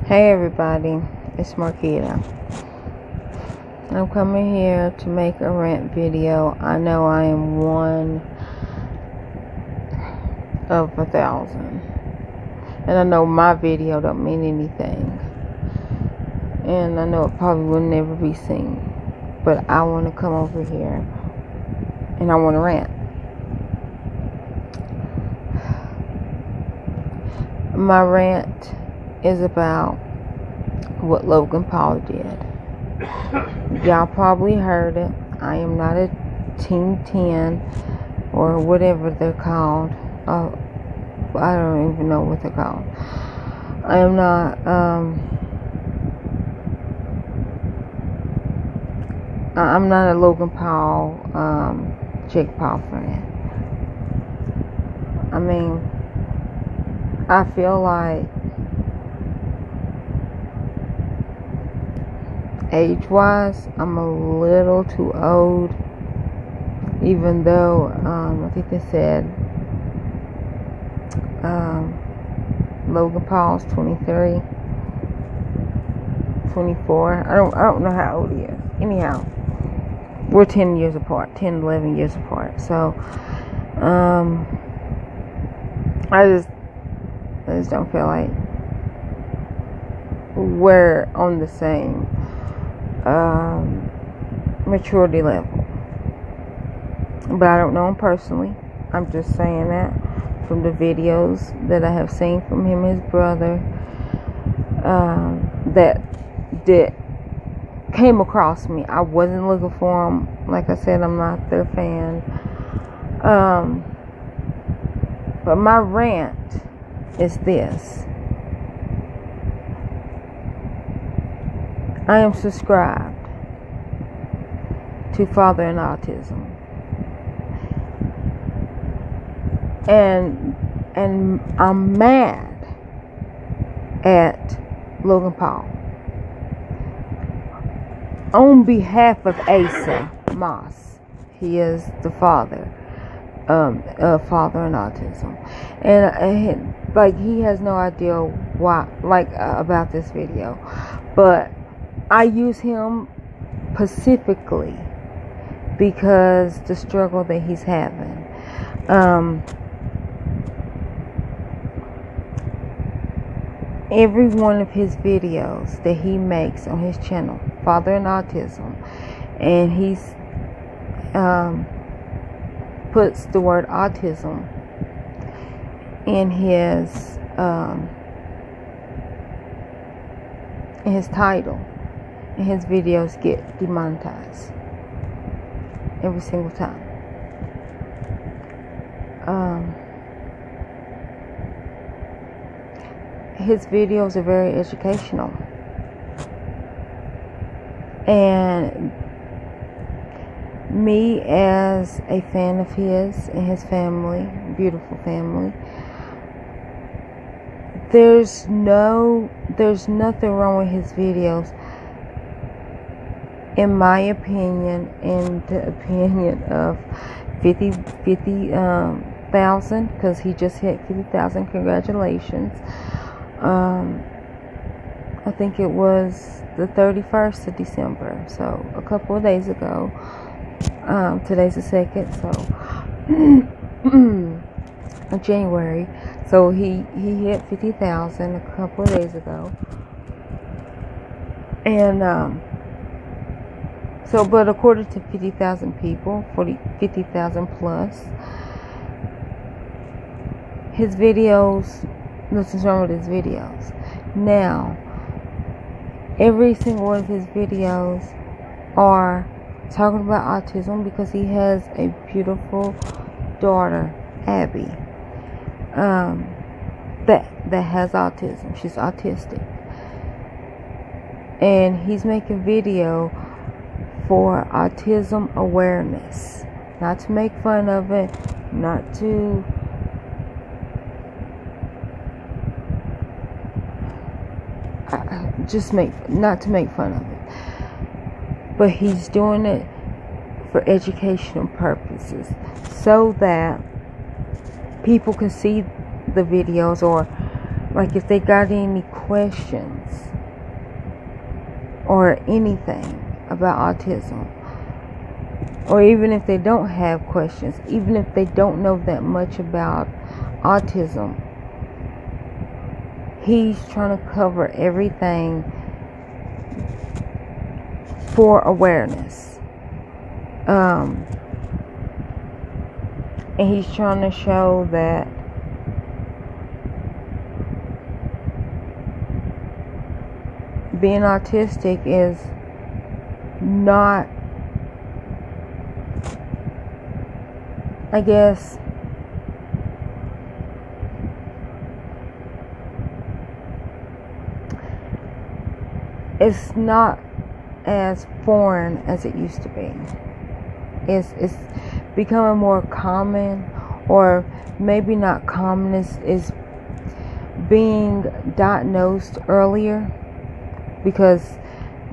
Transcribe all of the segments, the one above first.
Hey everybody, it's Marquita. I'm coming here to make a rant video. I know I am one of 1,000. And I know my video don't mean anything. And I know it probably will never be seen. But I want to come over here and I want to rant. My rant is about what Logan Paul did. Y'all probably heard it. I am not a Team 10 or whatever they're called. I don't even know what they're called. I am not I'm not a Logan Paul Jake Paul fan. I mean, I feel like age-wise, I'm a little too old, even though I think they said Logan Paul's 23, 24. I don't know how old he is. Anyhow, we're 10 years apart, 10, 11 years apart. So, I just don't feel like we're on the same maturity level. But I don't know him personally. I'm just saying that from the videos that I have seen from him and his brother, that came across me. I wasn't looking for him. Like I said, I'm not their fan. But my rant is this. I am subscribed to Father and Autism. And I'm mad at Logan Paul. On behalf of Asa Moss, he is the father of Father and Autism. And like, he has no idea why, about this video. But I use him specifically because the struggle that he's having. Every one of his videos that he makes on his channel, Father and Autism, and he's puts the word autism in his title, and his videos get demonetized every single time. His videos are very educational, and me as a fan of his and his family, beautiful family, there's nothing wrong with his videos, in my opinion, and the opinion of 50,000, because he just hit 50,000. Congratulations. I think it was the 31st of December, so a couple of days ago. Today's the 2nd, so January. So he hit 50,000 a couple of days ago, and so, but according to 50,000 people, 50,000 plus, his videos, nothing's wrong with his videos. Now, every single one of his videos are talking about autism, because he has a beautiful daughter, Abby, that has autism. She's autistic, and he's making video for autism awareness, not to make fun of it, not to not to make fun of it, but he's doing it for educational purposes, so that people can see the videos, or like if they got any questions or anything about autism, or even if they don't have questions, even if they don't know that much about autism, he's trying to cover everything for awareness. And he's trying to show that being autistic is not, I guess, it's not as foreign as it used to be. It's becoming more common, or maybe not common, is being diagnosed earlier, because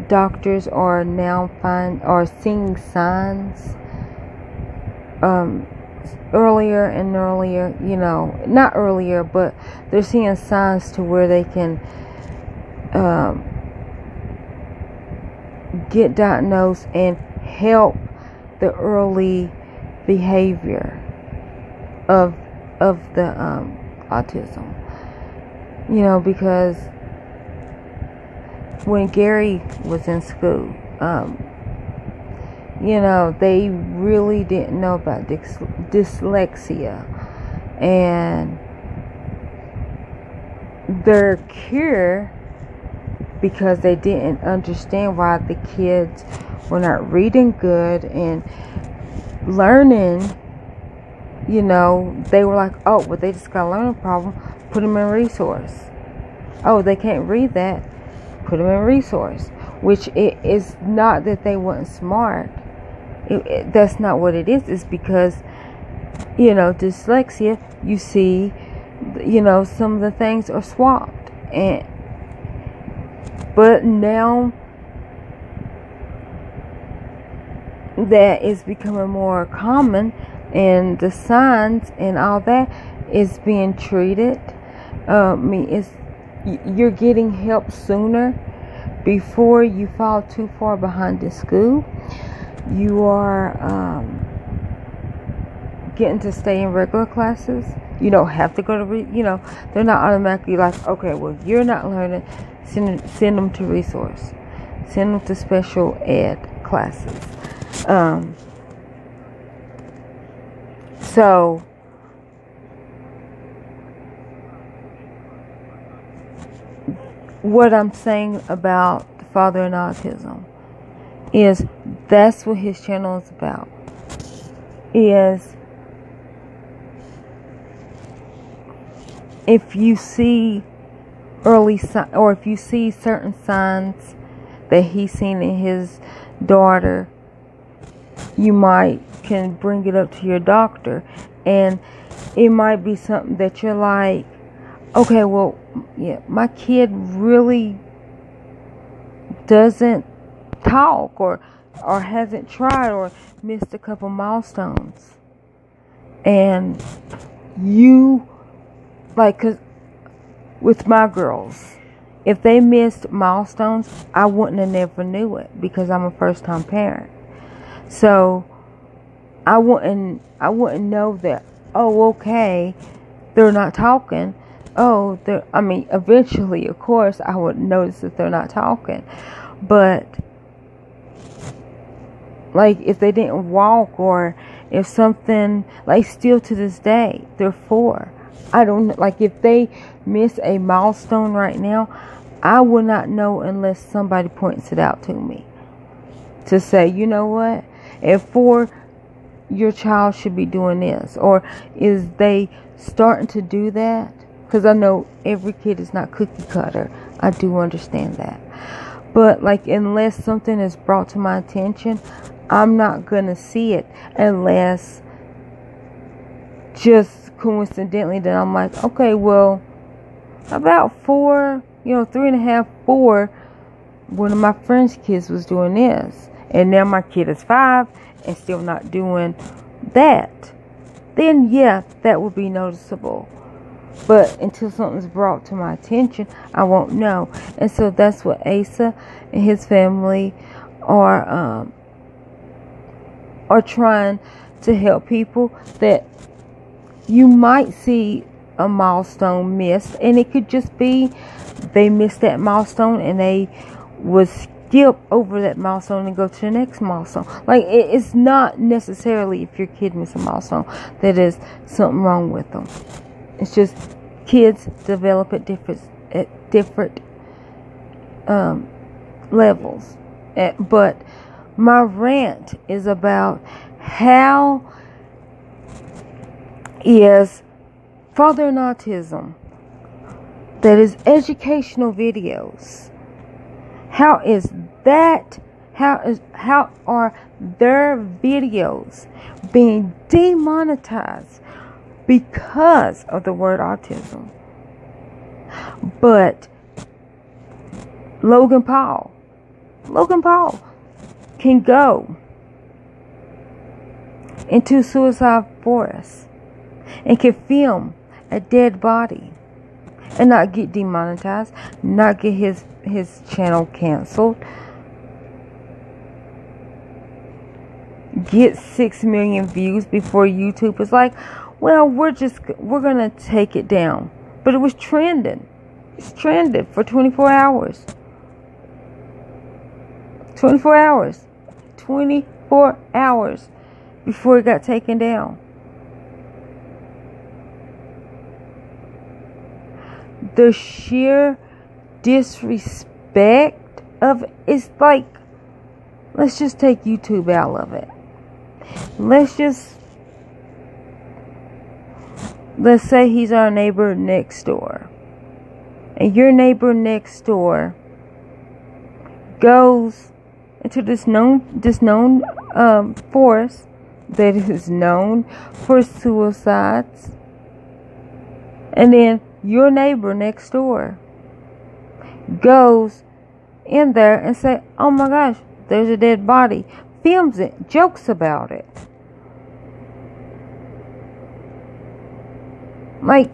doctors are now seeing signs earlier and earlier, not earlier, but they're seeing signs to where they can get diagnosed and help the early behavior of the autism. Because when Gary was in school, they really didn't know about dyslexia, and their cure, because they didn't understand why the kids were not reading good and learning, they were like, oh, well, they just got a learning problem, put them in resource. Oh, they can't read that, put them in resource. Which it is not that they weren't smart. That's not what it is. It's because, dyslexia, you see, some of the things are swapped. But now that is becoming more common, and the signs and all that is being treated. You're getting help sooner before you fall too far behind in school. You are getting to stay in regular classes. You don't have to go to they're not automatically like, okay, well, you're not learning, send them to resource, send them to special ed classes. So what I'm saying about the father and autism is that's what his channel is about. Is if you see early signs, or if you see certain signs that he's seen in his daughter, you can bring it up to your doctor, and it might be something that you're like, okay, well, yeah, my kid really doesn't talk, or hasn't tried, or missed a couple milestones, and you, like, 'cause with my girls, if they missed milestones, I wouldn't have never knew it, because I'm a first-time parent. So I wouldn't know that, oh, okay, they're not talking. Oh, eventually, of course, I would notice that they're not talking. But, like, if they didn't walk, or if something, like, still to this day, they're 4. I don't, like, if they miss a milestone right now, I will not know unless somebody points it out to me. To say, you know what? At 4, your child should be doing this. Or is they starting to do that? Because I know every kid is not cookie cutter. I do understand that. But, like, unless something is brought to my attention, I'm not going to see it unless just coincidentally that I'm like, okay, well, about 4, 3.5, 4, one of my friend's kids was doing this. And now my kid is 5 and still not doing that. Then, yeah, that would be noticeable. But until something's brought to my attention, I won't know. And so that's what Asa and his family are trying to help people, that you might see a milestone missed, and it could just be they missed that milestone and they would skip over that milestone and go to the next milestone. Like, it's not necessarily if your kid missed a milestone that is something wrong with them. It's just kids develop at different levels. But my rant is about how is Father in Autism, that is educational videos, how are their videos being demonetized because of the word autism? But Logan Paul can go into suicide forest and can film a dead body and not get demonetized, not get his channel canceled, get 6 million views before YouTube was like, well, we're gonna take it down. But it was trending. It's trended for 24 hours. 24 hours. 24 hours before it got taken down. The sheer disrespect of it's like, let's just take YouTube out of it. Let's say he's our neighbor next door, and your neighbor next door goes into this known forest that is known for suicides, and then your neighbor next door goes in there and say, oh my gosh, there's a dead body, films it, jokes about it. Like,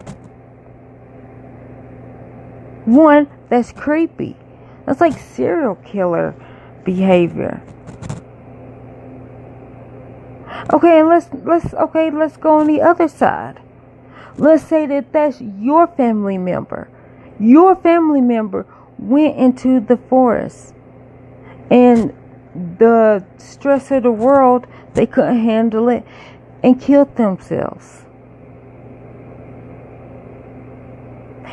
one, that's creepy. That's like serial killer behavior. Okay, and let's go on the other side. Let's say that that's your family member. Your family member went into the forest, and the stress of the world, they couldn't handle it and killed themselves.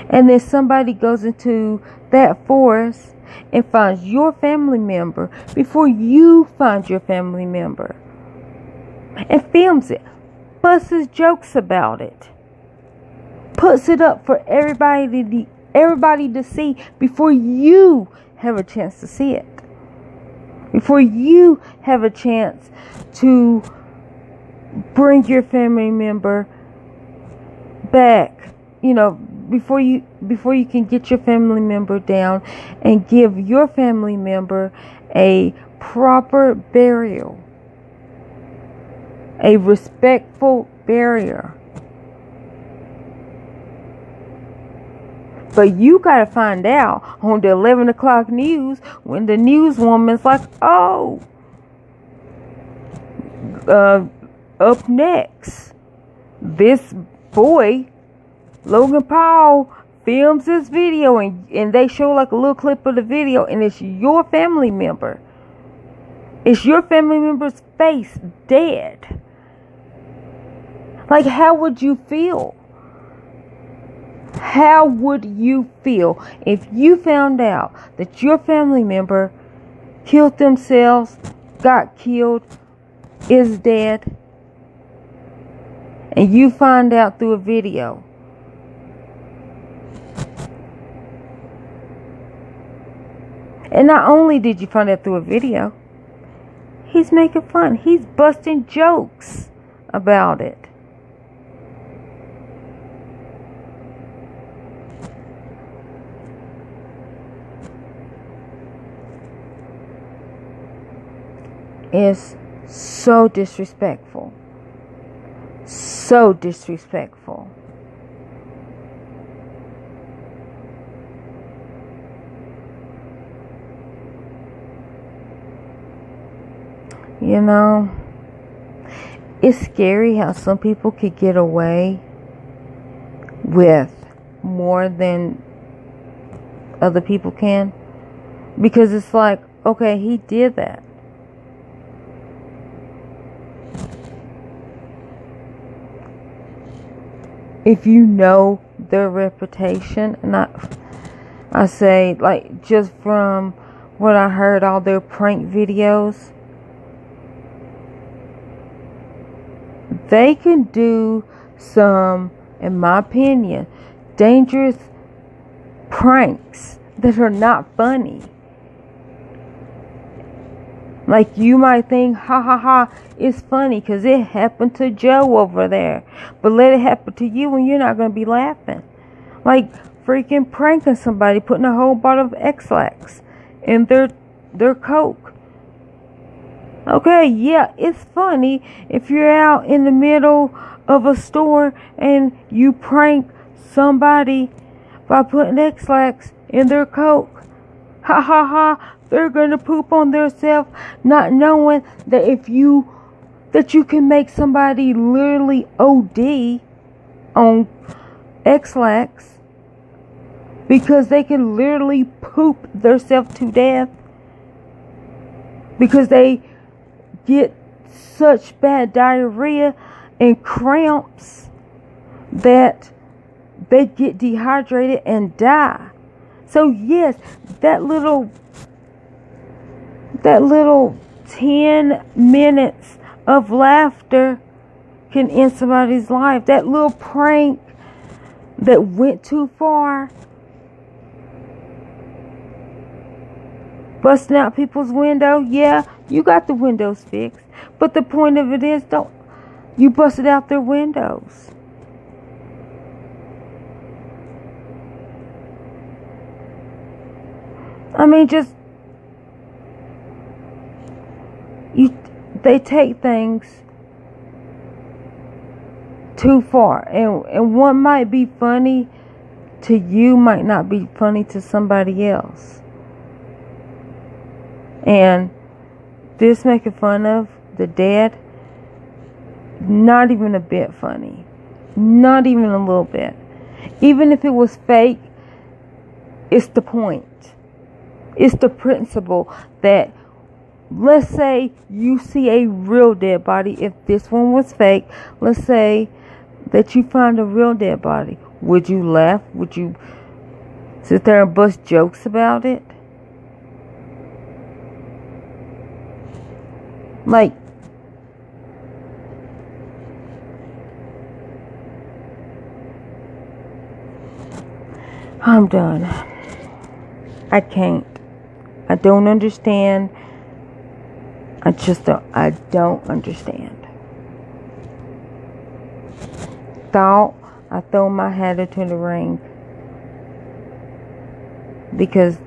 And then somebody goes into that forest and finds your family member before you find your family member, and films it, busts jokes about it, puts it up for everybody to see before you have a chance to see it, before you have a chance to bring your family member back, before you can get your family member down and give your family member a proper burial, a respectful burial. But you gotta find out on the 11 o'clock news when the newswoman's like, oh, up next, this boy, Logan Paul, films this video, and they show like a little clip of the video, and it's your family member. It's your family member's face dead. Like, how would you feel? How would you feel if you found out that your family member killed themselves, got killed, is dead, and you find out through a video? And not only did you find out through a video, he's making fun. He's busting jokes about it. It's so disrespectful. So disrespectful. You know, it's scary how some people could get away with more than other people can. Because it's like, okay, he did that. If you know their reputation, and I say, like, just from what I heard, all their prank videos, they can do some, in my opinion, dangerous pranks that are not funny. Like, you might think, ha ha ha, it's funny because it happened to Joe over there. But let it happen to you and you're not going to be laughing. Like, freaking pranking somebody, putting a whole bottle of X-Lax in their Coke. Okay, yeah, it's funny if you're out in the middle of a store and you prank somebody by putting X-Lax in their Coke. Ha ha ha, they're gonna poop on themselves, not knowing that you can make somebody literally OD on X-Lax because they can literally poop themselves to death because they get such bad diarrhea and cramps that they get dehydrated and die. So yes, that little 10 minutes of laughter can end somebody's life. That little prank that went too far, busting out people's window. Yeah, you got the windows fixed, but the point of it is, don't you busted out their windows. I mean, they take things too far, and what might be funny to you might not be funny to somebody else. And this making fun of the dead, not even a bit funny, not even a little bit. Even if it was fake, it's the point. It's the principle that, let's say you see a real dead body. If this one was fake, let's say that you find a real dead body. Would you laugh? Would you sit there and bust jokes about it? Like, I'm done. I can't. I don't understand. I don't understand. I throw my hat into the ring because